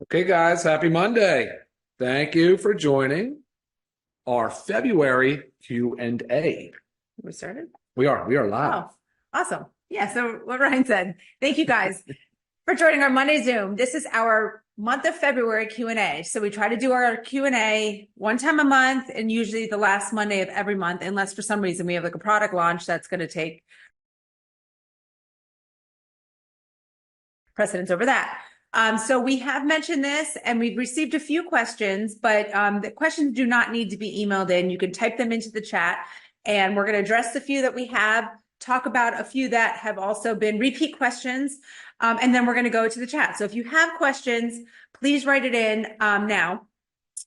Okay, guys, happy Monday. Thank you for joining our February Q&A. We started? We are live. Oh, awesome. Yeah, so what Ryan said. Thank you guys for joining our Monday Zoom. This is our month of February Q&A. So we try to do our Q&A one time a month and usually the last Monday of every month, unless for some reason we have like a product launch that's going to take precedence over that. So we have mentioned this and we've received a few questions, but the questions do not need to be emailed in. You can type them into the chat and we're going to address the few that we have, talk about a few that have also been repeat questions, and then we're going to go to the chat. So if you have questions, please write it in now.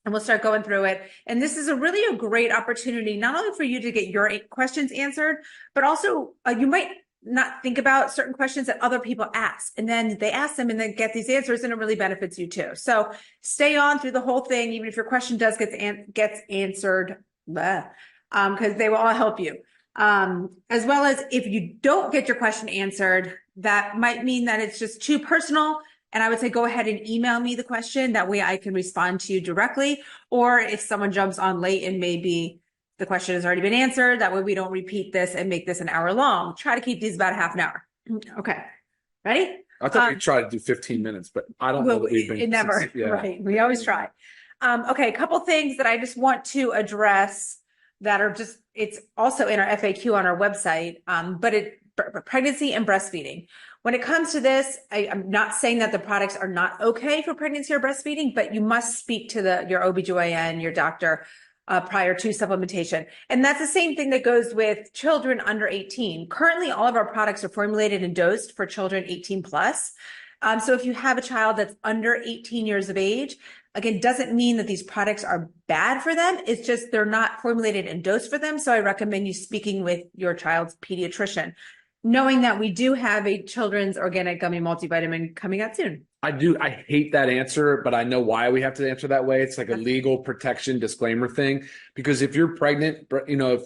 And we'll start going through it. And this is a great opportunity, not only for you to get your questions answered, but also you might not think about certain questions that other people ask. And then they ask them and then get these answers and it really benefits you too. So stay on through the whole thing, even if your question does gets answered, because they will all help you. As well as if you don't get your question answered, that might mean that it's just too personal. And I would say, go ahead and email me the question. That way I can respond to you directly. Or if someone jumps on late and maybe the question has already been answered, that way we don't repeat this and make this an hour long. Try to keep these about a half an hour. Okay. Ready? I thought we tried to do 15 minutes, but I don't know that we've been. It never, right. We always try. Okay. A couple things that I just want to address that are just, it's also in our FAQ on our website, but pregnancy and breastfeeding. When it comes to this, I'm not saying that the products are not okay for pregnancy or breastfeeding, but you must speak to your OBGYN, your doctor, prior to supplementation. And that's the same thing that goes with children under 18. Currently, all of our products are formulated and dosed for children 18 plus. So if you have a child that's under 18 years of age, again, doesn't mean that these products are bad for them. It's just they're not formulated and dosed for them. So I recommend you speaking with your child's pediatrician, knowing that we do have a children's organic gummy multivitamin coming out soon. I hate that answer, but I know why we have to answer that way. It's like a legal protection disclaimer thing. Because if you're pregnant, if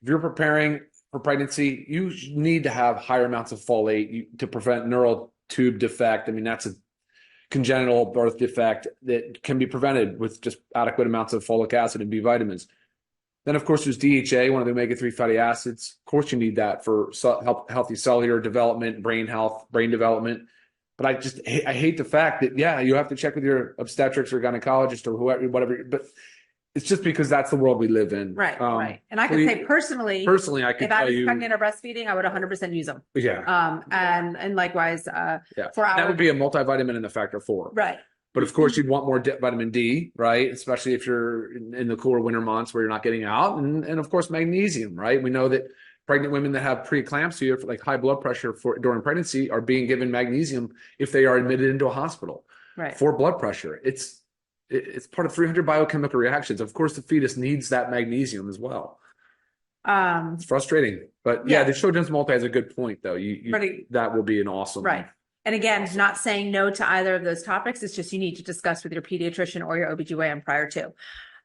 you're preparing for pregnancy, you need to have higher amounts of folate to prevent neural tube defect. I mean, that's a congenital birth defect that can be prevented with just adequate amounts of folic acid and B vitamins. Then, of course, there's DHA, one of the omega-3 fatty acids. Of course, you need that for healthy cellular development, brain health, brain development. But I hate the fact that, you have to check with your obstetrics or gynecologist or whatever. But it's just because that's the world we live in. Right, right. And I can say personally, I can if I was pregnant or breastfeeding, I would 100% use them. Yeah. And likewise, that would be a multivitamin in the factor 4. Right. But of course, you'd want more vitamin D, right? Especially if you're in the cooler winter months where you're not getting out. And of course, magnesium, right? We know that pregnant women that have preeclampsia, like high blood pressure during pregnancy, are being given magnesium if they are admitted into a hospital for blood pressure. It's part of 300 biochemical reactions. Of course, the fetus needs that magnesium as well. It's frustrating. But the children's multi has a good point, though. That will be an awesome. Right. And again, not saying no to either of those topics. It's just you need to discuss with your pediatrician or your OBGYN prior to.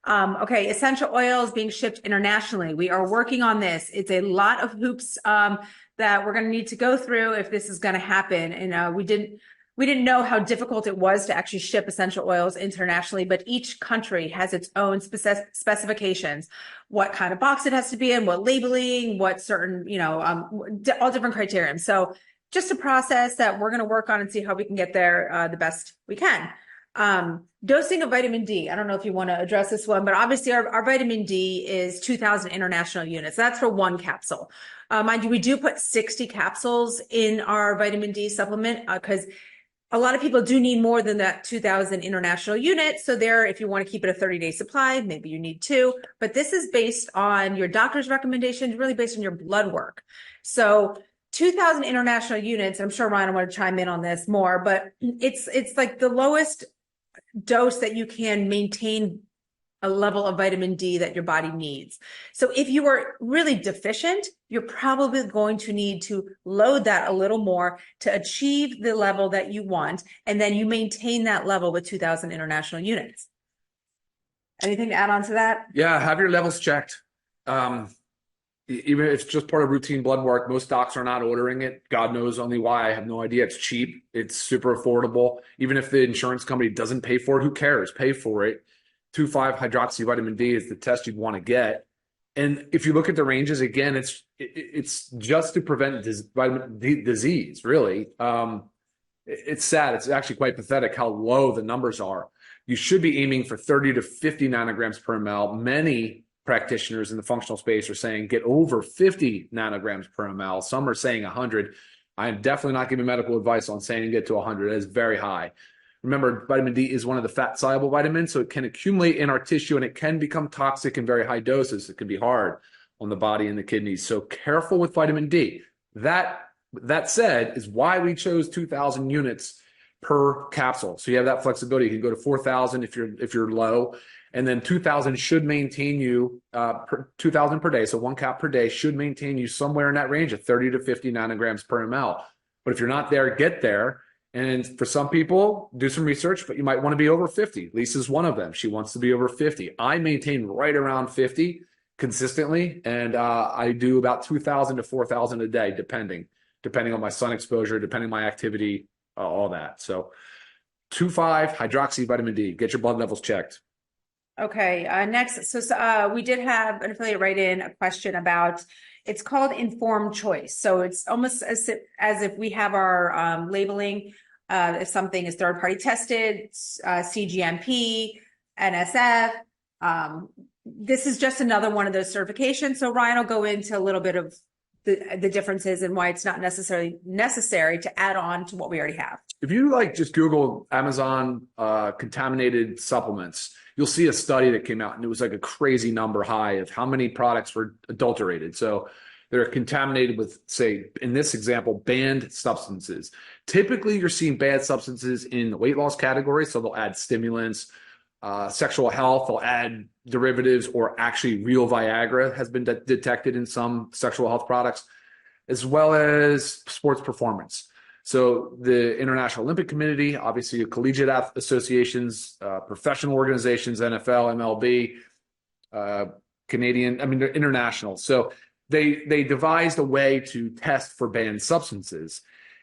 Okay, essential oils being shipped internationally. We are working on this. It's a lot of hoops that we're going to need to go through if this is going to happen. And we didn't know how difficult it was to actually ship essential oils internationally, but each country has its own specifications, what kind of box it has to be in, what labeling, what certain, all different criteria. So just a process that we're going to work on and see how we can get there the best we can. Dosing of vitamin D. I don't know if you want to address this one, but obviously our vitamin D is 2,000 international units. That's for one capsule. Mind you, we do put 60 capsules in our vitamin D supplement because a lot of people do need more than that 2,000 international units. So if you want to keep it a 30-day supply, maybe you need 2. But this is based on your doctor's recommendations, really based on your blood work. So 2,000 international units, I'm sure Ryan will want to chime in on this more, but it's like the lowest dose that you can maintain a level of vitamin D that your body needs. So if you are really deficient, you're probably going to need to load that a little more to achieve the level that you want. And then you maintain that level with 2,000 international units. Anything to add on to that? Yeah, have your levels checked. Even if it's just part of routine blood work, most docs are not ordering it. God knows only why. I have no idea. It's cheap. It's super affordable. Even if the insurance company doesn't pay for it, who cares? Pay for it. 2,5-hydroxy vitamin D is the test you'd want to get. And if you look at the ranges, again, it's just to prevent vitamin D disease, really. It's sad. It's actually quite pathetic how low the numbers are. You should be aiming for 30 to 50 nanograms per ml. Many practitioners in the functional space are saying get over 50 nanograms per ml. Some are saying 100. I am definitely not giving medical advice on saying get to 100. That is very high. Remember, vitamin D is one of the fat-soluble vitamins, so it can accumulate in our tissue and it can become toxic in very high doses. It can be hard on the body and the kidneys. So careful with vitamin D. That said is why we chose 2,000 units per capsule. So you have that flexibility. You can go to 4,000 if you're low. And then 2,000 should maintain you 2,000 per day. So 1 cap per day should maintain you somewhere in that range of 30 to 50 nanograms per ml. But if you're not there, get there. And for some people, do some research, but you might want to be over 50. Lisa's one of them. She wants to be over 50. I maintain right around 50 consistently. And I do about 2,000 to 4,000 a day, depending on my sun exposure, depending on my activity, all that. So 2,5-hydroxy vitamin D. Get your blood levels checked. Okay, next, so we did have an affiliate write in a question about, it's called informed choice. So it's almost as if we have our labeling, if something is third party tested, CGMP, NSF. This is just another one of those certifications. So Ryan will go into a little bit of the differences and why it's not necessarily necessary to add on to what we already have. If you just Google Amazon contaminated supplements, you'll see a study that came out and it was like a crazy number high of how many products were adulterated. So they're contaminated with, say, in this example, banned substances. Typically, you're seeing bad substances in the weight loss category. So they'll add stimulants, sexual health, they'll add derivatives, or actually real Viagra has been detected in some sexual health products, as well as sports performance. So the International Olympic Committee, obviously collegiate associations, professional organizations, NFL, MLB, Canadian, they're international. So they devised a way to test for banned substances.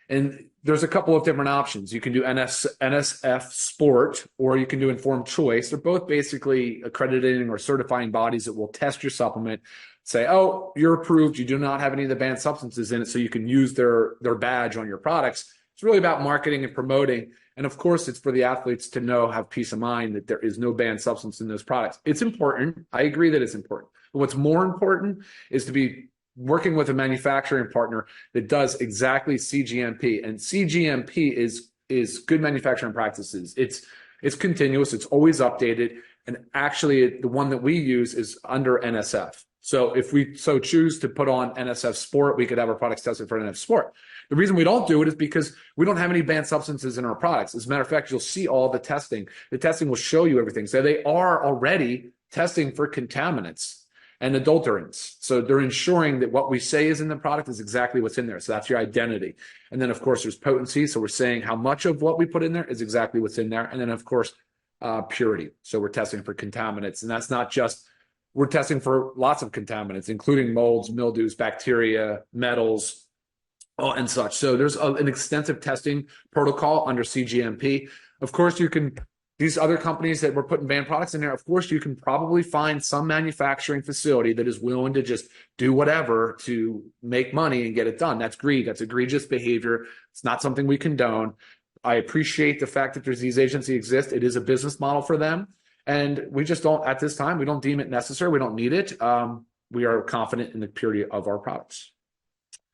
And there's a couple of different options. You can do NSF Sport, or you can do Informed Choice. They're both basically accrediting or certifying bodies that will test your supplement, say, oh, you're approved, you do not have any of the banned substances in it, so you can use their badge on your products. It's really about marketing and promoting. And of course, it's for the athletes to have peace of mind that there is no banned substance in those products. It's important. I agree that it's important. But what's more important is to be working with a manufacturing partner that does exactly CGMP. And CGMP is good manufacturing practices. It's continuous, it's always updated. And actually, the one that we use is under NSF. So if we so choose to put on NSF Sport, we could have our products tested for NSF Sport. The reason we don't do it is because we don't have any banned substances in our products. As a matter of fact, you'll see all the testing. The testing will show you everything. So they are already testing for contaminants and adulterants. So they're ensuring that what we say is in the product is exactly what's in there. So that's your identity. And then, of course, there's potency. So we're saying how much of what we put in there is exactly what's in there. And then, of course, purity. So we're testing for contaminants. And that's not just, we're testing for lots of contaminants, including molds, mildews, bacteria, metals, and such. So there's an extensive testing protocol under CGMP. Of course, you can, these other companies that were putting banned products in there, of course, you can probably find some manufacturing facility that is willing to just do whatever to make money and get it done. That's greed. That's egregious behavior. It's not something we condone. I appreciate the fact that these agencies exist. It is a business model for them. And we just don't, at this time, we don't deem it necessary. We don't need it. We are confident in the purity of our products.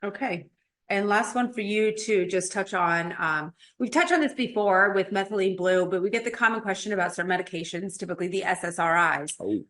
Okay. And last one for you to just touch on. We've touched on this before with methylene blue, but we get the common question about certain medications, typically the SSRIs,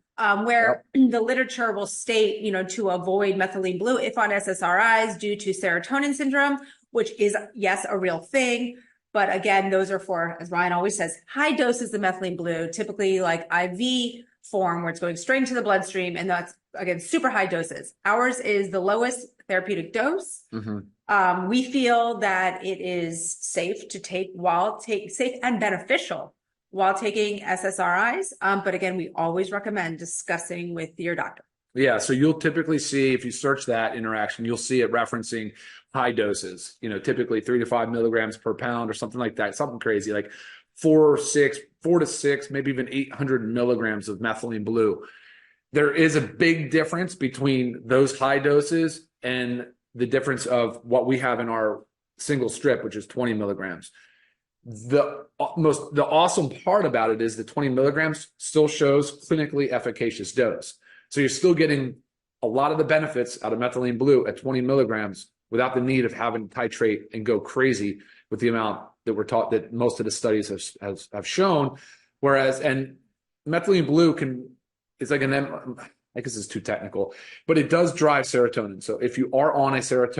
where the literature will state, to avoid methylene blue if on SSRIs due to serotonin syndrome, which is, yes, a real thing. But again, those are for, as Ryan always says, high doses of methylene blue, typically like IV form where it's going straight into the bloodstream. And that's, again, super high doses. Ours is the lowest therapeutic dose. Mm-hmm. We feel that it is safe to take safe and beneficial while taking SSRIs. But again, we always recommend discussing with your doctor. Yeah, so you'll typically see if you search that interaction, you'll see it referencing high doses, typically 3 to 5 milligrams per pound or something like that, something crazy, like 4 to 6, maybe even 800 milligrams of methylene blue. There is a big difference between those high doses and the difference of what we have in our single strip, which is 20 milligrams. The awesome part about it is the 20 milligrams still shows clinically efficacious dose. So you're still getting a lot of the benefits out of methylene blue at 20 milligrams without the need of having to titrate and go crazy with the amount that we're taught that most of the studies have shown. Whereas, and methylene blue it's like I guess it's too technical, but it does drive serotonin. So if you are on a selective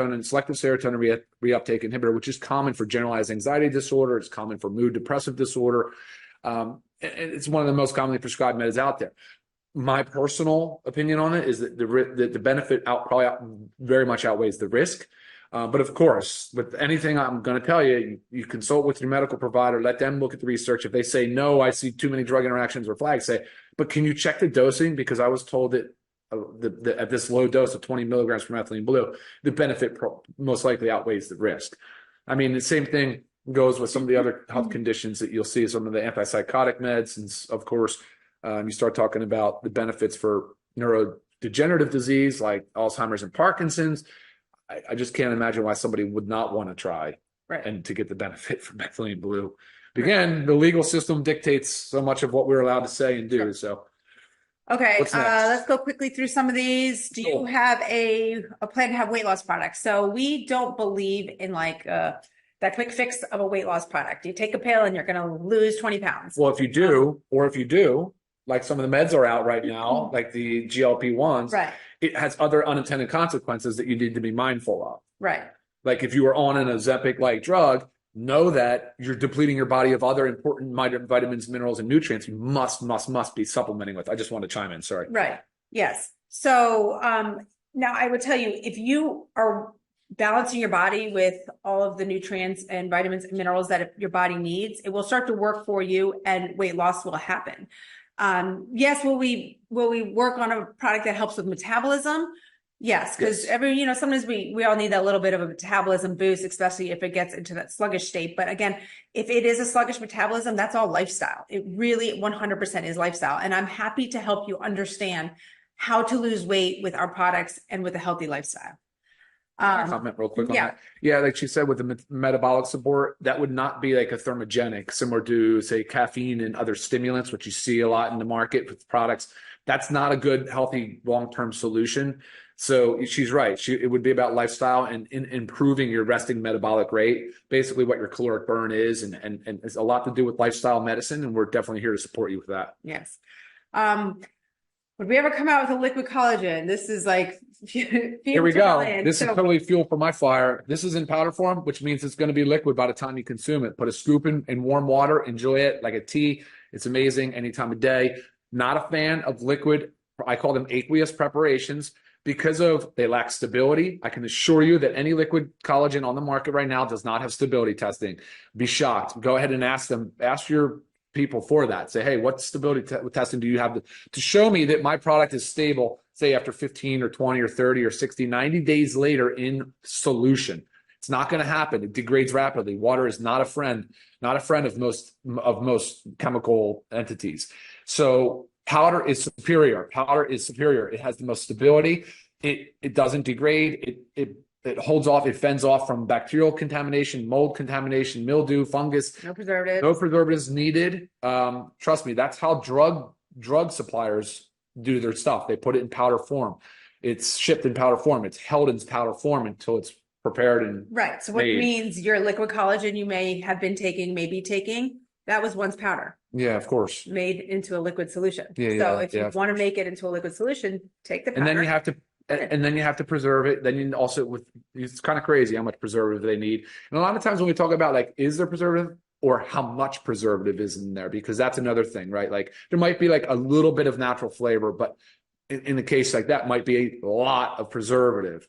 serotonin reuptake inhibitor, which is common for generalized anxiety disorder, it's common for mood depressive disorder, and it's one of the most commonly prescribed meds out there. My personal opinion on it is that the benefit very much outweighs the risk. But of course, with anything I'm going to tell you, you consult with your medical provider, let them look at the research. If they say, no, I see too many drug interactions or flags, say, but can you check the dosing? Because I was told that at this low dose of 20 milligrams per methylene blue, the benefit most likely outweighs the risk. I mean, the same thing goes with some of the other health conditions that you'll see, some of the antipsychotic meds. And of course, you start talking about the benefits for neurodegenerative disease like Alzheimer's and Parkinson's. I just can't imagine why somebody would not want to try and to get the benefit from methylene blue. Again, the legal system dictates so much of what we're allowed to say and do. Sure. So, okay, let's go quickly through some of these. Do you have a plan to have weight loss products? So we don't believe in like that quick fix of a weight loss product. You take a pill and you're going to lose 20 pounds. Well, if you do, like some of the meds are out right now, like the GLP-1s, right, it has other unintended consequences that you need to be mindful of. Right. Like if you are on an Ozempic-like drug, know that you're depleting your body of other important vitamins, minerals, and nutrients you must be supplementing with. I just want to chime in, sorry. Right, yes. So now I would tell you, if you are balancing your body with all of the nutrients and vitamins and minerals that your body needs, it will start to work for you and weight loss will happen. Yes, will we work on a product that helps with metabolism? Yes, because sometimes we all need that little bit of a metabolism boost, especially if it gets into that sluggish state. But again, if it is a sluggish metabolism, that's all lifestyle. It really 100% is lifestyle. And I'm happy to help you understand how to lose weight with our products and with a healthy lifestyle. Comment real quick on that. Yeah, like she said, with the metabolic support, that would not be like a thermogenic, similar to, say, caffeine and other stimulants, which you see a lot in the market with products. That's not a good, healthy, long-term solution. So she's right. It would be about lifestyle and improving your resting metabolic rate, basically what your caloric burn is, and it's a lot to do with lifestyle medicine, and we're definitely here to support you with that. Yes. Would we ever come out with a liquid collagen? This is like here we go. This is totally fuel for my fire. This is in powder form, which means it's going to be liquid by the time you consume it. Put a scoop in warm water, enjoy it like a tea. It's amazing any time of day. Not a fan of liquid. I call them aqueous preparations because they lack stability. I can assure you that any liquid collagen on the market right now does not have stability testing. Be shocked. Go ahead and ask your people for that. Say, hey, what stability testing do you have to show me that my product is stable, say after 15 or 20 or 30 or 60, 90 days later in solution? It's not going to happen. It degrades rapidly. Water is not a friend of most chemical entities. So powder is superior. It has the most stability. It doesn't degrade. It holds off, it fends off from bacterial contamination, mold contamination, mildew, fungus. No preservatives. No preservatives needed. Trust me, that's how drug suppliers do their stuff. They put it in powder form. It's shipped in powder form. It's held in powder form until it's prepared and right. So what means your liquid collagen you may be taking, that was once powder. Yeah, of course. Made into a liquid solution. If you want to make it into a liquid solution, take the powder. And then you have to preserve it. Then you also it's kind of crazy how much preservative they need. And a lot of times when we talk about like, is there preservative or how much preservative is in there? Because that's another thing, right? Like there might be like a little bit of natural flavor, but in a case like that might be a lot of preservative.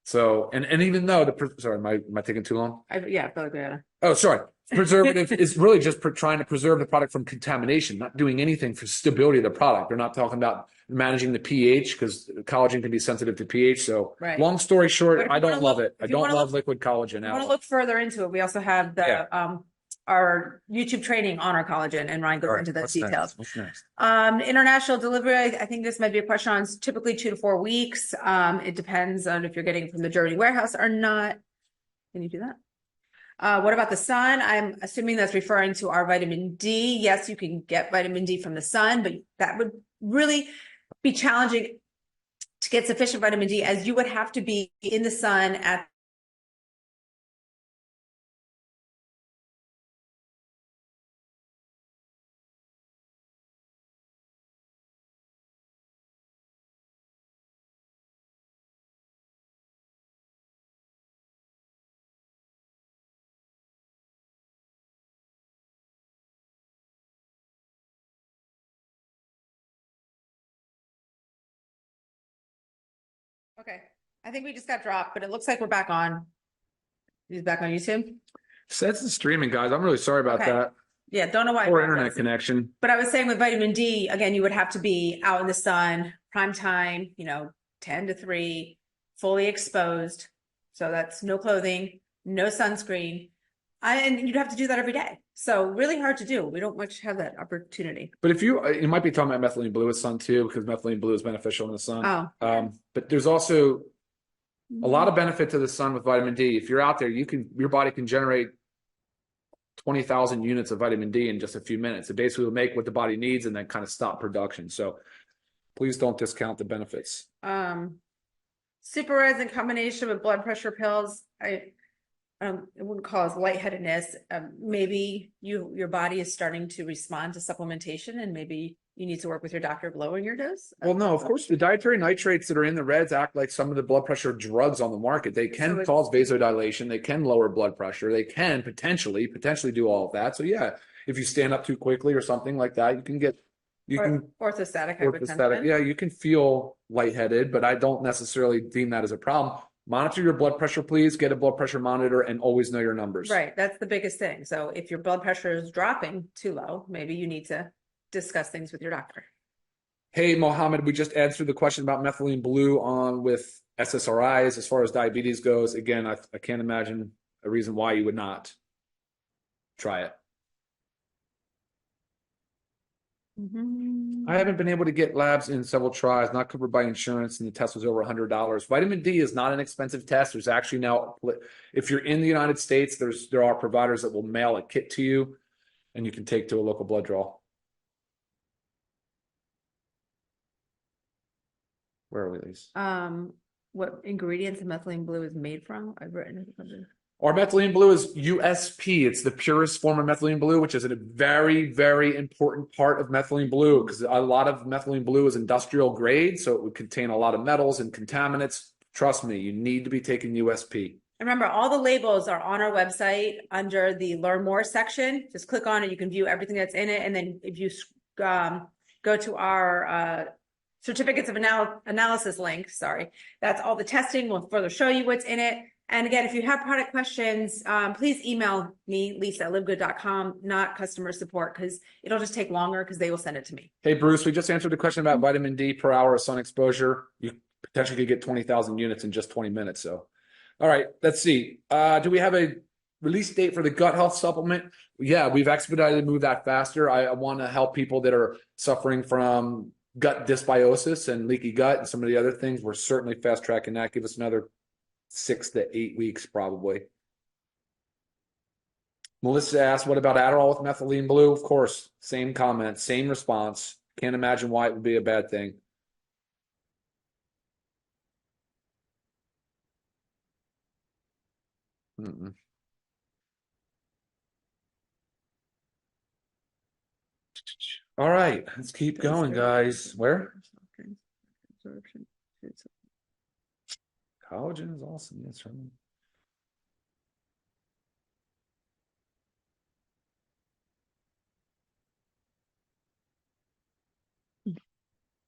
So, and even though sorry, am I taking too long? I feel like we had Oh, sorry. preservative is really just trying to preserve the product from contamination, not doing anything for stability of the product. They're not talking about managing the pH because collagen can be sensitive to pH. So Right. long story short, But if I you don't wanna love look- it. I if you don't wanna love look- liquid collagen I want to out. look further into it. We also have the our YouTube training on our collagen, and Ryan goes All right, into those what's details. next? What's next? International delivery, I think this might be a question on typically 2 to 4 weeks. It depends on if you're getting it from the Germany warehouse or not. Can you do that? What about the sun? I'm assuming that's referring to our vitamin D. Yes, you can get vitamin D from the sun, but that would really be challenging to get sufficient vitamin D, as you would have to be in the sun at Okay, I think we just got dropped, but it looks like we're back on. He's back on YouTube. That's the streaming, guys. I'm really sorry about Okay. that. Yeah, don't know why. Poor it internet froze. connection. But I was saying with vitamin D, again, you would have to be out in the sun, prime time, 10 to 3, fully exposed. So that's no clothing, no sunscreen. And you'd have to do that every day. So really hard to do. We don't much have that opportunity. But if you might be talking about methylene blue with sun too, because methylene blue is beneficial in the sun. Oh, But there's also a lot of benefit to the sun with vitamin D. If you're out there, your body can generate 20,000 units of vitamin D in just a few minutes. It basically will make what the body needs and then kind of stop production. So please don't discount the benefits. Super Reds in combination with blood pressure pills. It wouldn't cause lightheadedness. Maybe your body is starting to respond to supplementation, and maybe you need to work with your doctor of lowering your dose. Well, no, of course, the dietary nitrates that are in the Reds act like some of the blood pressure drugs on the market. They can cause vasodilation. They can lower blood pressure. They can potentially do all of that. So yeah, if you stand up too quickly or something like that, you can Orthostatic orthostatic. hypotension. Yeah, you can feel lightheaded, but I don't necessarily deem that as a problem. Monitor your blood pressure, please. Get a blood pressure monitor and always know your numbers. Right. That's the biggest thing. So if your blood pressure is dropping too low, maybe you need to discuss things with your doctor. Hey, Mohammed, we just answered the question about methylene blue with SSRIs as far as diabetes goes. Again, I can't imagine a reason why you would not try it. I haven't been able to get labs in several tries, not covered by insurance, and the test was over $100. Vitamin D is not an expensive test. There's actually now, if you're in the United States, there are providers that will mail a kit to you, and you can take to a local blood draw. Where are we, Lise? What ingredients of methylene blue is made from? I've written it. Our methylene blue is USP. It's the purest form of methylene blue, which is a very, very important part of methylene blue because a lot of methylene blue is industrial grade, so it would contain a lot of metals and contaminants. Trust me, you need to be taking USP. Remember, all the labels are on our website under the Learn More section. Just click on it. You can view everything that's in it. And then if you go to our certificates of analysis link, that's all the testing. We'll further show you what's in it. And again, if you have product questions, please email me, lisa@livegood.com, not customer support, because it'll just take longer because they will send it to me. Hey, Bruce, we just answered the question about vitamin D per hour of sun exposure. You potentially could get 20,000 units in just 20 minutes. So, all right, let's see. Do we have a release date for the gut health supplement? Yeah, we've expedited to move that faster. I want to help people that are suffering from gut dysbiosis and leaky gut and some of the other things. We're certainly fast tracking that. Give us another 6 to 8 weeks, probably. Melissa asked, what about Adderall with methylene blue? Of course, same comment, same response. Can't imagine why it would be a bad thing. All right, let's keep going, guys. Where? Collagen is awesome. Yes, right.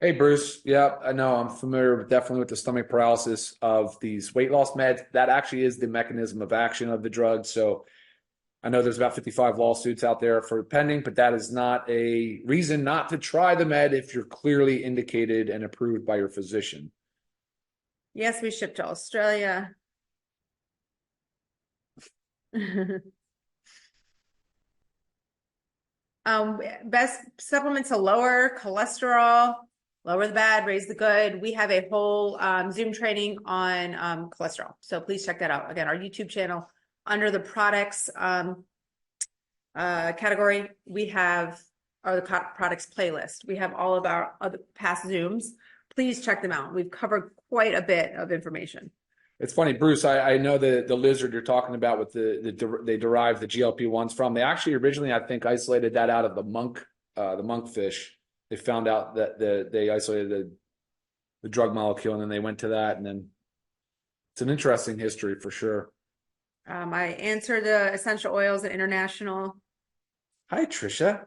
Hey, Bruce. Yeah, I know. I'm familiar definitely with the stomach paralysis of these weight loss meds. That actually is the mechanism of action of the drug. So I know there's about 55 lawsuits out there for pending, but that is not a reason not to try the med if you're clearly indicated and approved by your physician. Yes, we ship to Australia. Best supplements to lower cholesterol, lower the bad, raise the good. We have a whole Zoom training on cholesterol. So please check that out. Again, our YouTube channel under the products category, we have the products playlist. We have all of our other past Zooms. Please check them out. We've covered quite a bit of information. It's funny, Bruce, I know the lizard you're talking about with they derived the GLP-1s from. They actually originally, I think, isolated that out of the monkfish. They found out that they isolated the drug molecule, and then they went to that, and then it's an interesting history for sure. I answered the essential oils at international. Hi, Trisha.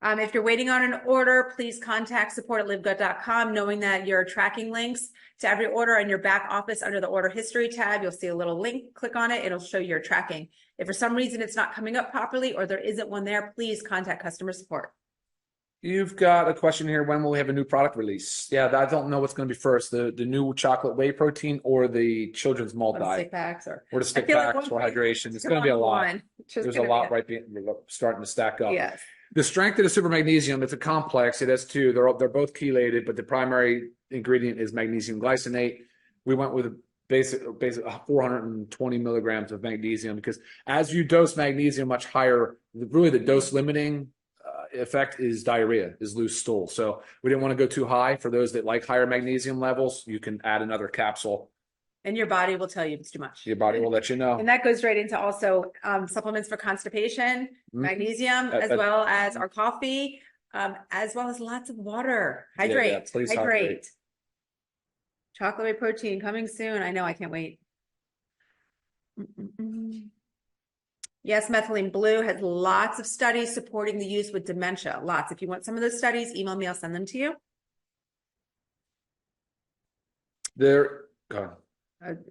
If you're waiting on an order, please contact support@livegut.com, knowing that your tracking links to every order in your back office under the order history tab. You'll see a little link, click on it. It'll show your tracking. If for some reason it's not coming up properly or there isn't one there, please contact customer support. You've got a question here. When will we have a new product release? Yeah, I don't know what's going to be first, the new chocolate whey protein or the children's multi. Or the stick packs or the stick packs or hydration. It's going to be a lot. There's a lot starting to stack up. Yes. The strength of the super magnesium, it's a complex. It has two. They're both chelated, but the primary ingredient is magnesium glycinate. We went with a basic 420 milligrams of magnesium because as you dose magnesium much higher, really the dose limiting effect is diarrhea, is loose stool. So we didn't want to go too high. For those that like higher magnesium levels, you can add another capsule. And your body will tell you if it's too much. Your body will let you know. And that goes right into also supplements for constipation, magnesium, as well as our coffee, as well as lots of water. Hydrate. Please hydrate. Chocolate whey protein coming soon. I know, I can't wait. Yes, methylene blue has lots of studies supporting the use with dementia. Lots. If you want some of those studies, email me. I'll send them to you. Go ahead.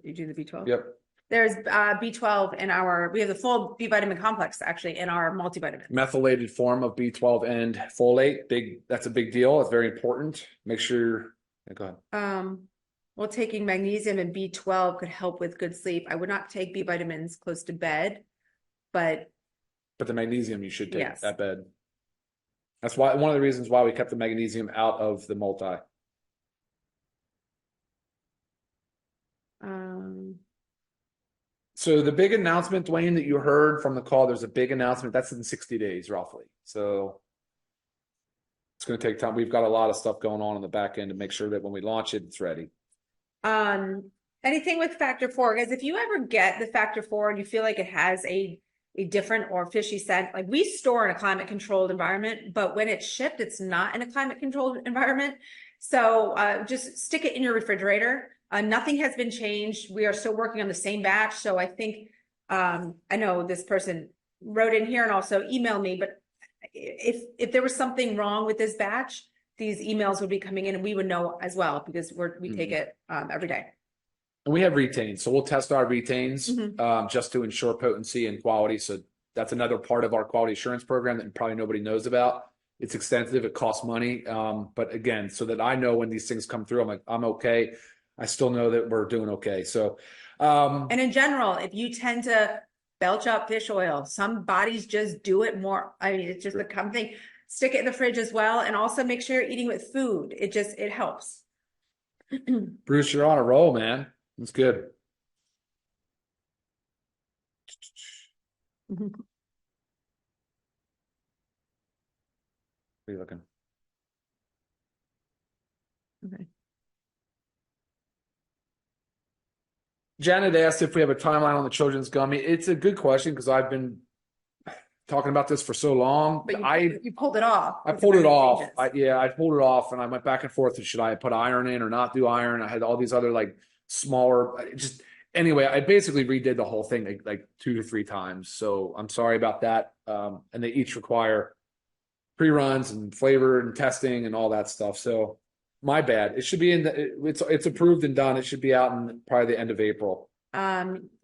You do the B12? Yep. There's B12 in we have the full B vitamin complex actually in our multivitamin. Methylated form of B12 and folate. That's a big deal. It's very important. Make sure. Go ahead. Well, taking magnesium and B12 could help with good sleep. I would not take B vitamins close to bed, but the magnesium you should take yes. at bed. That's one of the reasons why we kept the magnesium out of the multi. So the big announcement, Dwayne, that you heard from the call, there's a big announcement. That's in 60 days, roughly. So it's going to take time. We've got a lot of stuff going on the back end to make sure that when we launch it, it's ready. Anything with factor 4, guys, if you ever get the factor 4 and you feel like it has a different or fishy scent, like we store in a climate controlled environment, but when it's shipped, it's not in a climate controlled environment. So just stick it in your refrigerator. Nothing has been changed. We are still working on the same batch. So I think, I know this person wrote in here and also emailed me, but if there was something wrong with this batch, these emails would be coming in and we would know as well because we take it every day. And we have retains. So we'll test our retains just to ensure potency and quality. So that's another part of our quality assurance program that probably nobody knows about. It's extensive. It costs money. But again, so that I know when these things come through, I'm like, I'm okay. I still know that we're doing okay. So, and in general, if you tend to belch out fish oil, some bodies just do it more. I mean, it's just a common thing. Stick it in the fridge as well. And also make sure you're eating with food. It helps. Bruce, you're on a roll, man. That's good. What are you looking? Okay. Janet asked if we have a timeline on the children's gummy. It's a good question because I've been talking about this for so long. But you pulled it off. I pulled it off. I pulled it off, and I went back and forth. Should I put iron in or not do iron? I had all these other smaller. Anyway. I basically redid the whole thing like 2 to 3 times. So I'm sorry about that. And they each require pre-runs and flavor and testing and all that stuff. So. My bad. It should be it's approved and done. It should be out in probably the end of April.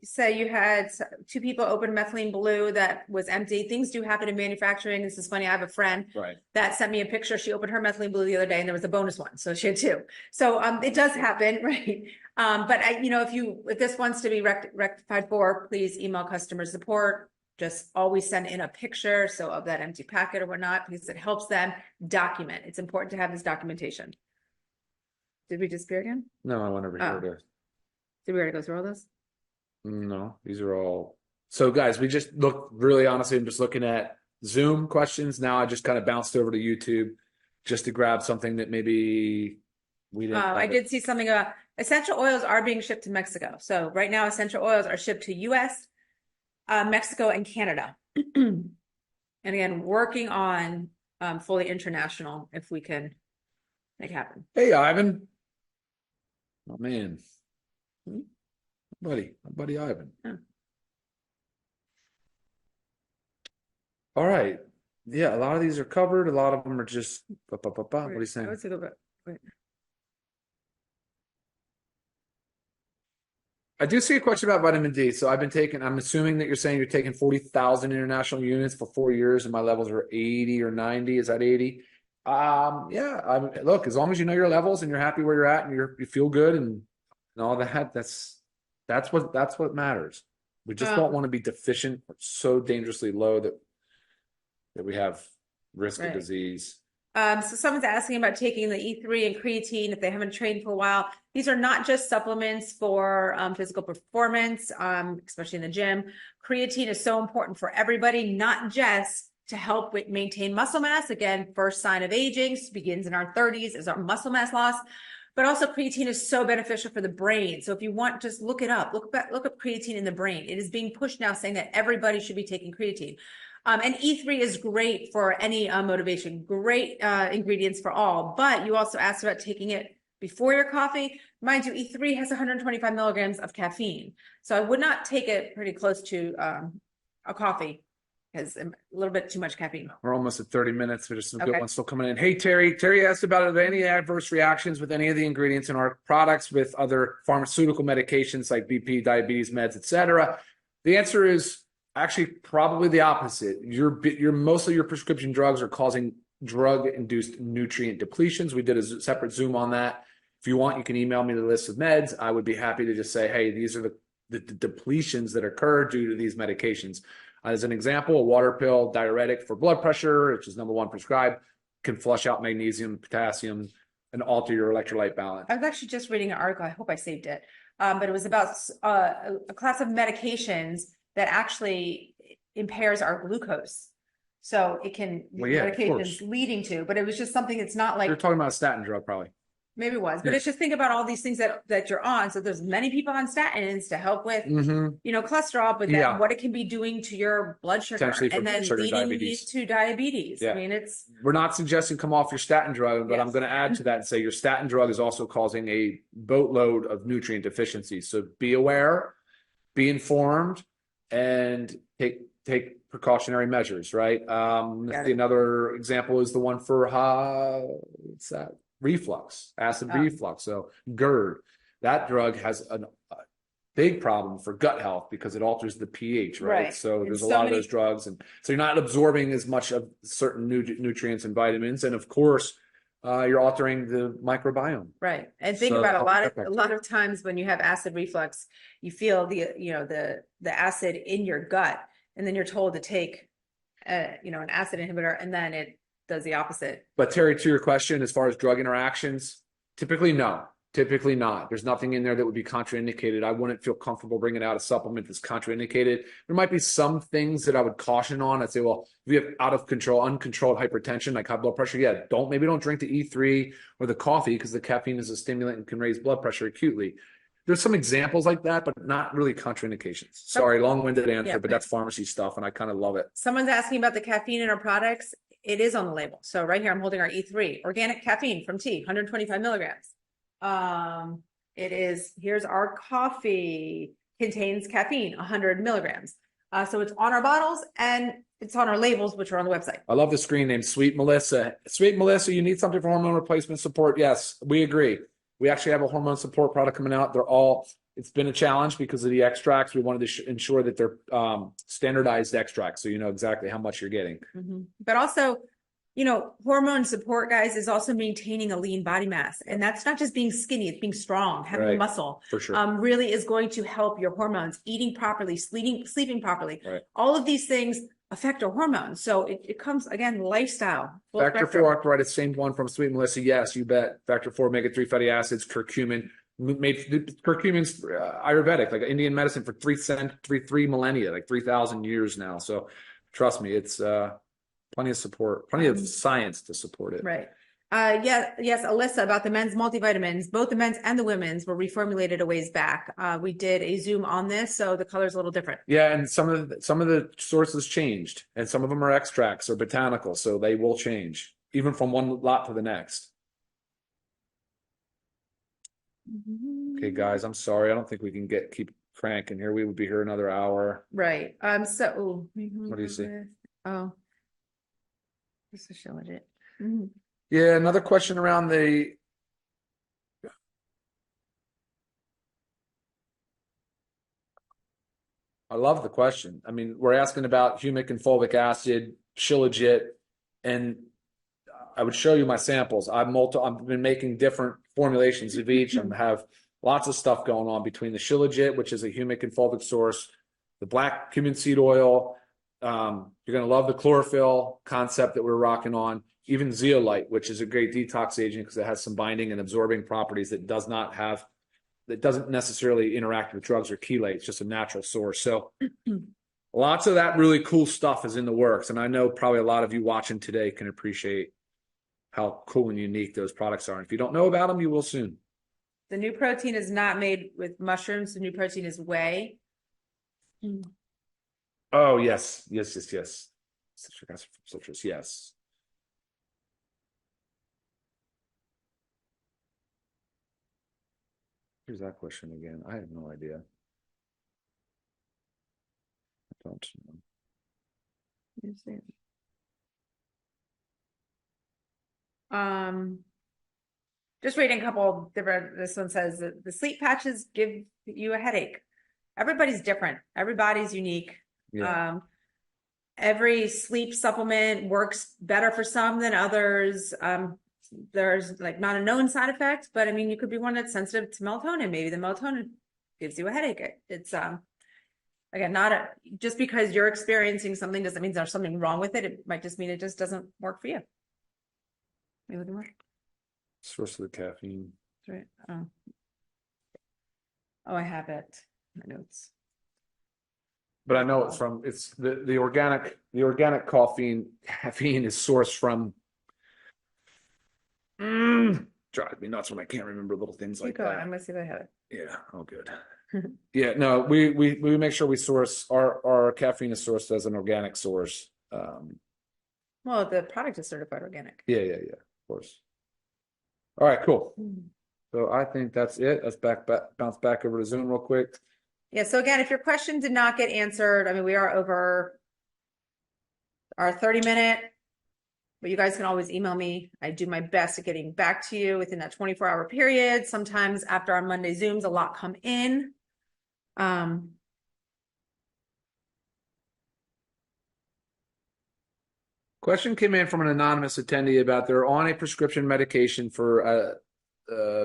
Say you had two people open methylene blue that was empty. Things do happen in manufacturing. This is funny. I have a friend Right. that sent me a picture. She opened her methylene blue the other day and there was a bonus one. So she had two. So it does happen, right? But if this wants to be rectified for, please email customer support. Just always send in a picture. So of that empty packet or whatnot, because it helps them document. It's important to have this documentation. Did we disappear again? No, I went over here to. Did we already go through all this? No, these are all. So guys, we just look really honestly, I'm just looking at Zoom questions. Now I just kind of bounced over to YouTube just to grab something that maybe we didn't. I did see something about essential oils are being shipped to Mexico. So right now, essential oils are shipped to US, Mexico, and Canada. And again, working on fully international if we can make it happen. Hey, Ivan. Oh man. Hmm? My buddy Ivan. Oh. All right. Yeah, a lot of these are covered. A lot of them are just What are you saying? I would say a little bit. Wait. I do see a question about vitamin D. So I'm assuming that you're saying you're taking 40,000 international units for 4 years and my levels are 80 or 90. Is that 80? Yeah, look, as long as you know your levels and you're happy where you're at and you feel good and all that, that's what matters. We just don't want to be deficient or so dangerously low that we have risk of disease. So someone's asking about taking the E3 and creatine if they haven't trained for a while. These are not just supplements for physical performance, especially in the gym. Creatine is so important for everybody, not just to help with maintain muscle mass. Again, first sign of aging begins in our 30s is our muscle mass loss. But also creatine is so beneficial for the brain. So if you want, just look it up. Look up creatine in the brain. It is being pushed now saying that everybody should be taking creatine. And E3 is great for any motivation, great ingredients for all. But you also asked about taking it before your coffee. Mind you, E3 has 125 milligrams of caffeine. So I would not take it pretty close to a coffee because a little bit too much caffeine. We're almost at 30 minutes. There's some good Okay. ones still coming in. Hey, Terry. Terry asked about any adverse reactions with any of the ingredients in our products with other pharmaceutical medications like BP, diabetes meds, etc. The answer is actually probably the opposite. Mostly your prescription drugs are causing drug-induced nutrient depletions. We did a separate Zoom on that. If you want, you can email me the list of meds. I would be happy to just say, hey, these are the depletions that occur due to these medications. As an example, a water pill diuretic for blood pressure, which is number one prescribed, can flush out magnesium, potassium, and alter your electrolyte balance. I was actually just reading an article. I hope I saved it. But it was about a class of medications that actually impairs our glucose. So it can, medications leading to, but it was just something that's not like. You're talking about a statin drug, probably. Maybe it was, but it's just think about all these things that you're on. So there's many people on statins to help with, cholesterol, but then what it can be doing to your blood sugar and then leading to diabetes. Yeah. I mean, we're not suggesting come off your statin drug, but I'm going to add to that and say your statin drug is also causing a boatload of nutrient deficiencies. So be aware, be informed, and take precautionary measures, right? Another example is the one for what's that? Reflux, acid reflux. So GERD, that drug has a big problem for gut health because it alters the pH, right? So there's a lot of those drugs, and so you're not absorbing as much of certain nutrients and vitamins, and of course, you're altering the microbiome. Right, and think about a lot of times when you have acid reflux, you feel the acid in your gut, and then you're told to take an acid inhibitor, and then it does the opposite. But Terry, to your question, as far as drug interactions, typically no. Typically not. There's nothing in there that would be contraindicated. I wouldn't feel comfortable bringing out a supplement that's contraindicated. There might be some things that I would caution on. I'd say, well, if you have out of control, uncontrolled hypertension, like high blood pressure, maybe don't drink the E3 or the coffee because the caffeine is a stimulant and can raise blood pressure acutely. There's some examples like that, but not really contraindications. Sorry, long-winded answer, but that's pharmacy stuff, and I kind of love it. Someone's asking about the caffeine in our products. It is on the label. So right here, I'm holding our E3, organic caffeine from tea, 125 milligrams. Here's our coffee, contains caffeine, 100 milligrams. So it's on our bottles and it's on our labels, which are on the website. I love the screen name, Sweet Melissa. Sweet Melissa, you need something for hormone replacement support? Yes, we agree. We actually have a hormone support product coming out. It's been a challenge because of the extracts. We wanted to ensure that they're standardized extracts, so you know exactly how much you're getting. But also, you know, hormone support, guys, is also maintaining a lean body mass. And that's not just being skinny, it's being strong, having Right. muscle. For sure. Really is going to help your hormones, eating properly, sleeping properly. Right. All of these things affect our hormones. So it comes, again, lifestyle. full Factor spectrum. 4 arthritis, same one from Sweet Melissa. Yes, you bet. Factor 4 omega-3 fatty acids, curcumin. Curcumin's Ayurvedic, like Indian medicine for three millennia, like 3,000 years now. So trust me, it's plenty of support, plenty of science to support it. Right. Yes, Alyssa, about the men's multivitamins, both the men's and the women's were reformulated a ways back. We did a Zoom on this, so the color's a little different. Yeah, and some of the sources changed, and some of them are extracts or botanical, so they will change even from one lot to the next. Okay, guys, I'm sorry. I don't think we can keep cranking here. We would be here another hour. Right. So What do you see? Oh, this is showing it. Yeah, another question around the I love the question. I mean, we're asking about humic and fulvic acid, Shilajit, and I would show you my samples. I've been making different formulations of each. I have lots of stuff going on between the Shilajit, which is a humic and fulvic source, the black cumin seed oil. You're going to love the chlorophyll concept that we're rocking on. Even zeolite, which is a great detox agent because it has some binding and absorbing properties that doesn't necessarily interact with drugs or chelate. It's just a natural source. So lots of that really cool stuff is in the works. And I know probably a lot of you watching today can appreciate how cool and unique those products are. And if you don't know about them, you will soon. The new protein is not made with mushrooms. The new protein is whey. Oh, yes. Citric acid from citrus, yes. Here's that question again. I have no idea. I don't know. Just reading a couple different, this one says that the sleep patches give you a headache. Everybody's different. Everybody's unique. Yeah. Every sleep supplement works better for some than others. There's like not a known side effect, but I mean, you could be one that's sensitive to melatonin. Maybe the melatonin gives you a headache. It's again, just because you're experiencing something doesn't mean there's something wrong with it. It might just mean it just doesn't work for you. Maybe looking more. Source of the caffeine. That's right. Oh, I have it. My notes. But I know it's the organic caffeine is sourced from drives me nuts when I can't remember little things like that. I'm gonna see if I have it. Yeah, oh good. Yeah, no, we make sure we source our caffeine is sourced as an organic source. Well, the product is certified organic. Yeah, of course. All right, cool. So I think that's it. Let's bounce back over to Zoom real quick. Yeah, so again, if your question did not get answered, I mean, we are over our 30-minute, but you guys can always email me. I do my best at getting back to you within that 24-hour period. Sometimes after our Monday Zooms, a lot come in. Question came in from an anonymous attendee about they're on a prescription medication for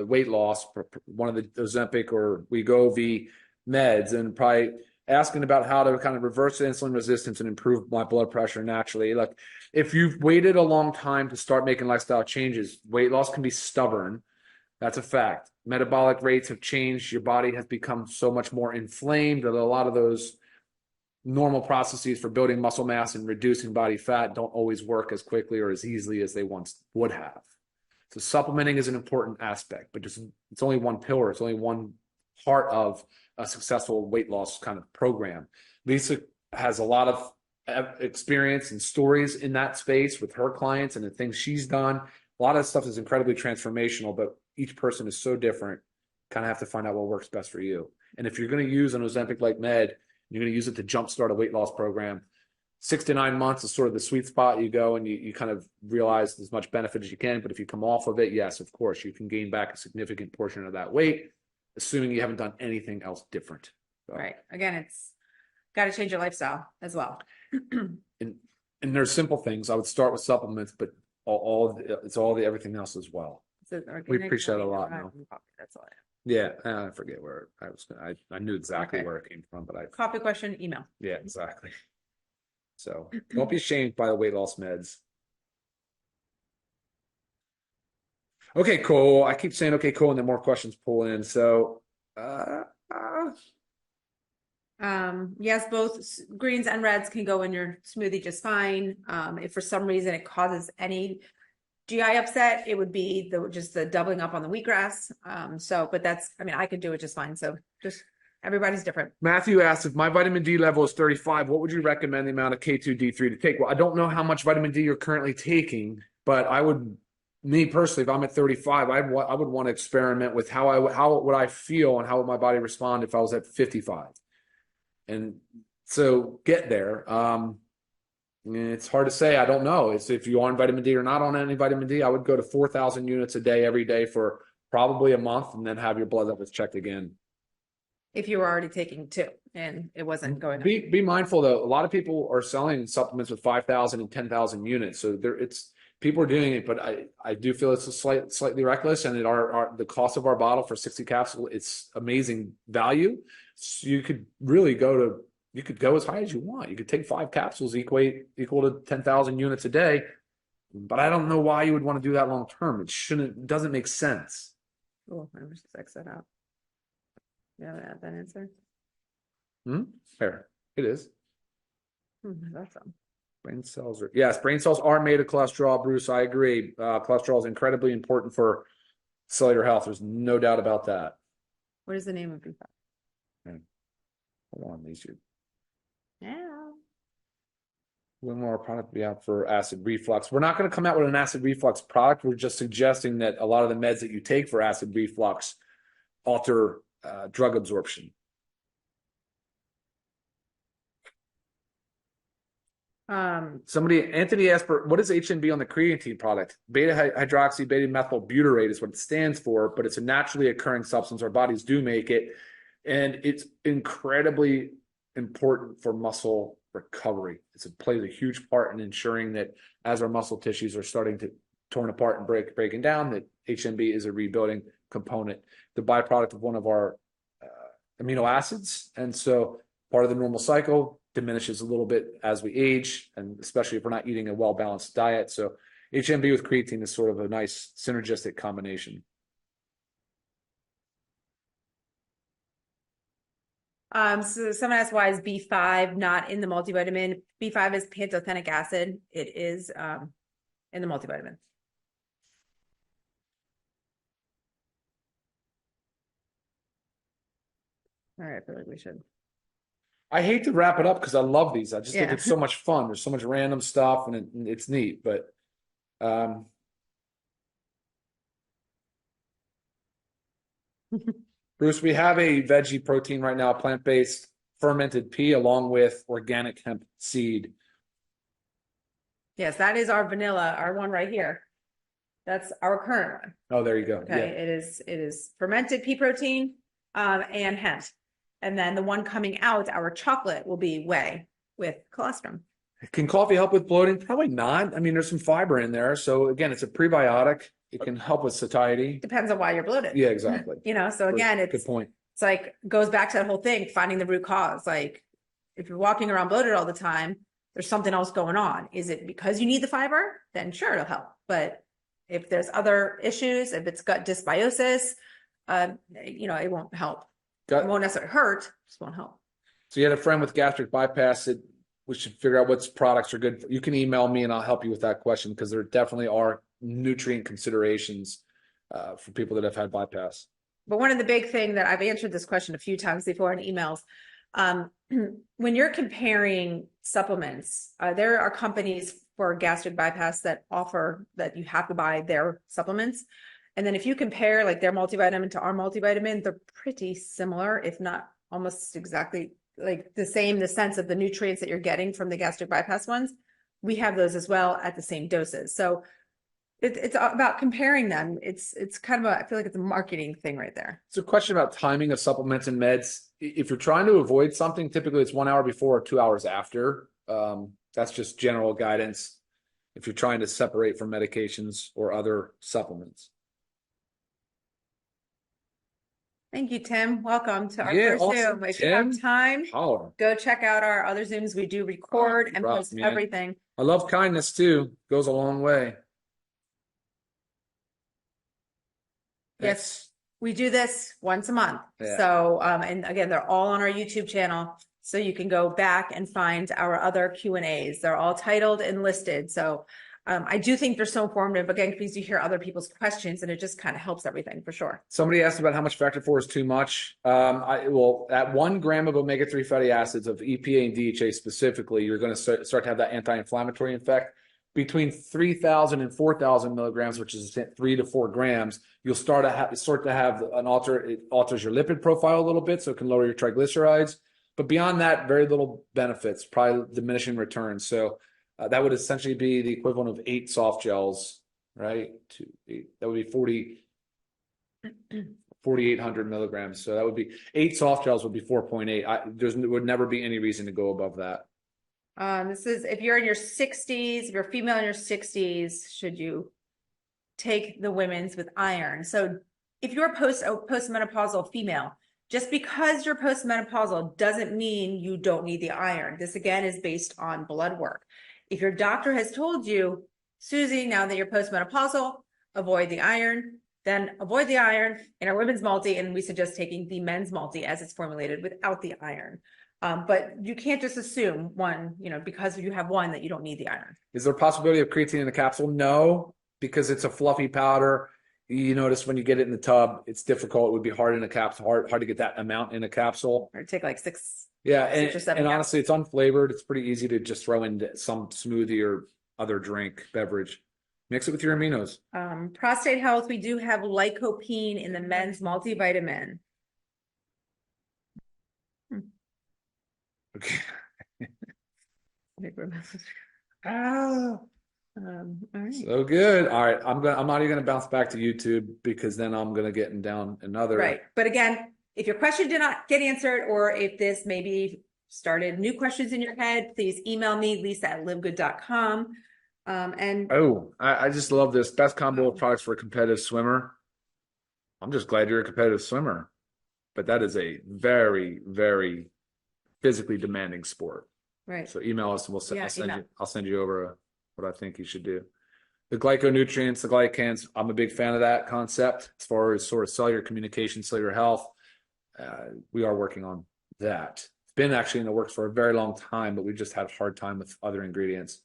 weight loss, one of the Ozempic or Wegovy meds, and probably asking about how to kind of reverse insulin resistance and improve my blood pressure naturally. Look, if you've waited a long time to start making lifestyle changes, weight loss can be stubborn. That's a fact. Metabolic rates have changed. Your body has become so much more inflamed that a lot of those normal processes for building muscle mass and reducing body fat don't always work as quickly or as easily as they once would have. So supplementing is an important aspect, but just it's only one pillar. It's only one part of a successful weight loss kind of program. Lisa has a lot of experience and stories in that space with her clients and the things she's done. A lot of stuff is incredibly transformational, but each person is so different. Kind of have to find out what works best for you. And if you're going to use an Ozempic-like med, you're going to use it to jumpstart a weight loss program. 6 to 9 months is sort of the sweet spot. You go and you kind of realize as much benefit as you can. But if you come off of it, yes, of course, you can gain back a significant portion of that weight. assuming you haven't done anything else different. So, Right. Again, it's got to change your lifestyle as well. and there's simple things. I would start with supplements, but it's all the everything else as well. So We appreciate it a lot, no? That's all I have. Yeah, I forget where I was. I knew exactly Okay. where it came from, but Coffee question, email. yeah, exactly. So don't be ashamed by the weight loss meds. Okay, cool. I keep saying okay, cool, and then more questions pull in. So, Yes, both greens and reds can go in your smoothie just fine. If for some reason it causes any GI upset, it would be just the doubling up on the wheatgrass. But that's, I mean, I could do it just fine. So just everybody's different. Matthew asked, if my vitamin D level is 35, what would you recommend the amount of K2D3 to take? Well, I don't know how much vitamin D you're currently taking, but me personally, if I'm at 35, I would want to experiment with how would I feel and how would my body respond if I was at 55. And so get there. It's hard to say. I don't know. It's if you're on vitamin D or not on any vitamin D. I would go to 4,000 units a day every day for probably a month, and then have your blood levels checked again. If you were already taking 2 and it wasn't going up. Be mindful though. A lot of people are selling supplements with 5,000 and 10,000 units. So people are doing it, but I do feel it's slightly reckless. And the cost of our bottle for 60 capsules, it's amazing value. So you could go as high as you want. You could take 5 capsules equal to 10,000 units a day, but I don't know why you would want to do that long term. It doesn't make sense. Oh, I wish to X that out. You haven't had that answer? Fair. It is. That's all. Brain cells are made of cholesterol, Bruce. I agree. Cholesterol is incredibly important for cellular health. There's no doubt about that. What is the name of B5? Hold on, these are. Yeah. When will our product be out for acid reflux? We're not going to come out with an acid reflux product. We're just suggesting that a lot of the meds that you take for acid reflux alter drug absorption. Anthony asked for what is HNB on the creatine product? Beta hydroxy beta methyl butyrate is what it stands for, but it's a naturally occurring substance. Our bodies do make it, and it's incredibly important for muscle recovery. It plays a huge part in ensuring that as our muscle tissues are starting to torn apart and breaking down, that HNB is a rebuilding component, the byproduct of one of our amino acids, and so part of the normal cycle diminishes a little bit as we age, and especially if we're not eating a well-balanced diet. So HMB with creatine is sort of a nice synergistic combination. So someone asked, why is B5 not in the multivitamin? B5 is pantothenic acid. It is in the multivitamin. All right, I feel like we should. I hate to wrap it up because I love these. I just think it's so much fun. There's so much random stuff, and it's neat. But Bruce, we have a veggie protein right now, plant-based fermented pea, along with organic hemp seed. Yes, that is our vanilla, our one right here. That's our current one. Oh, there you go. Okay, Yeah. it is fermented pea protein and hemp. And then the one coming out, our chocolate, will be whey with colostrum. Can coffee help with bloating? Probably not. I mean, there's some fiber in there. So again, it's a prebiotic. It can help with satiety. Depends on why you're bloated. Yeah, exactly. So again, good point. It's like, goes back to that whole thing, finding the root cause. Like, if you're walking around bloated all the time, there's something else going on. Is it because you need the fiber? Then sure, it'll help. But if there's other issues, if it's gut dysbiosis, it won't help. It won't necessarily hurt, just won't help. So you had a friend with gastric bypass that we should figure out which products are good. You can email me and I'll help you with that question, because there definitely are nutrient considerations for people that have had bypass. But one of the big thing that I've answered this question a few times before in emails, when you're comparing supplements, there are companies for gastric bypass that offer that you have to buy their supplements. And then if you compare like their multivitamin to our multivitamin, they're pretty similar, if not almost exactly like the same, the sense of the nutrients that you're getting from the gastric bypass ones. We have those as well at the same doses. So It's about comparing them. It's kind of a, I feel like it's a marketing thing right there. It's a question about timing of supplements and meds. If you're trying to avoid something, typically it's 1 hour before or 2 hours after. That's just general guidance if you're trying to separate from medications or other supplements. Thank you, Tim. Welcome to our Yeah, first awesome, Zoom. If you Tim. have time, Holler. go check out our other Zooms. We do record and rough, post man. everything. I love kindness too. Goes a long way. Yes, we do this once a month. Yeah. So, and again, they're all on our YouTube channel. So you can go back and find our other Q&As. They're all titled and listed. So I do think they're so informative, again, because you hear other people's questions and it just kind of helps everything for sure. Somebody asked about how much factor 4 is too much. Well, at 1 gram of omega-3 fatty acids of EPA and DHA specifically, you're going to start to have that anti-inflammatory effect. Between 3,000 and 4,000 milligrams, which is 3 to 4 grams, you'll start to have an it alters your lipid profile a little bit, so it can lower your triglycerides. But beyond that, very little benefits, probably diminishing returns. So that would essentially be the equivalent of 8 soft gels, right? That would be 4,800 milligrams. So that would be 8 soft gels would be 4.8. There would never be any reason to go above that. This is if you're in your 60s, if you're female in your 60s, should you take the women's with iron? So if you're postmenopausal female, just because you're postmenopausal doesn't mean you don't need the iron. This again is based on blood work. If your doctor has told you, Susie, now that you're postmenopausal, avoid the iron, then avoid the iron in our women's multi, and we suggest taking the men's multi as it's formulated without the iron. But you can't just assume because you have one that you don't need the iron. Is there a possibility of creatine in the capsule? No, because it's a fluffy powder. You notice when you get it in the tub, it's difficult. It would be hard in a capsule, hard to get that amount in a capsule. Or take like 6. Yeah, 6 or 7 and honestly, it's unflavored. It's pretty easy to just throw in some smoothie or other beverage. Mix it with your aminos. Prostate health, we do have lycopene in the men's multivitamin. Okay. All right. So good. All right. I'm not even gonna bounce back to YouTube because then I'm gonna get down another. Right. But again, if your question did not get answered, or if this maybe started new questions in your head, please email me, lisa@livegood.com. I just love this. Best combo of products for a competitive swimmer. I'm just glad you're a competitive swimmer, but that is a very, very physically demanding sport. Right. So email us and I'll send you over what I think you should do. The glyconutrients, the glycans, I'm a big fan of that concept as far as sort of cellular communication, cellular health. We are working on that. It's been actually in the works for a very long time, but we just had a hard time with other ingredients.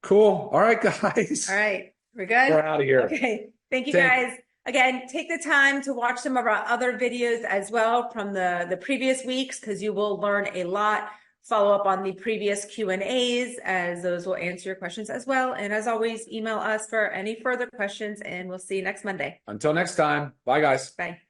Cool. All right, guys. All right. We're good? We're out of here. Okay. Thank you, guys. Again, take the time to watch some of our other videos as well from the previous weeks, because you will learn a lot. Follow up on the previous Q&As, as those will answer your questions as well. And as always, email us for any further questions, and we'll see you next Monday. Until next time. Bye, guys. Bye.